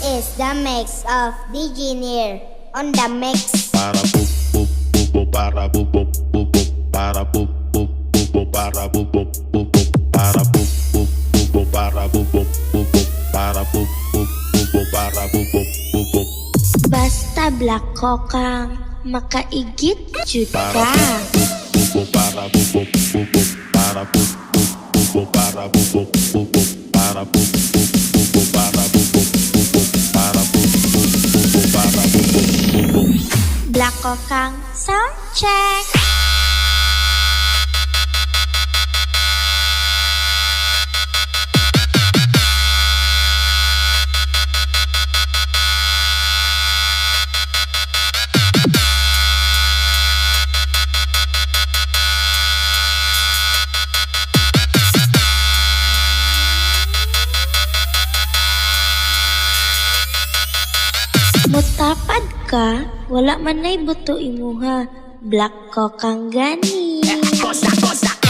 is the mix of DJ Near on the mix. Para boop boop boop boop para boop boop boop boop para boop boop boop boop para boop boop boop boop para boop boop boop boop para boop boop boop boop para boop boop boop boop para boop boop boop boop. Basta black ko kang makaigit jud ka. Para boop boop para boop boop boop boop para boop boop boop boop para boop boop boop boop para boop boop boop boop para boop boop boop boop para boop boop boop boop para boop boop boop boop. Black ko kang sound check. Mutapad ka, wala man ay buto imuha. Black ko kang gani. Cosa, cosa.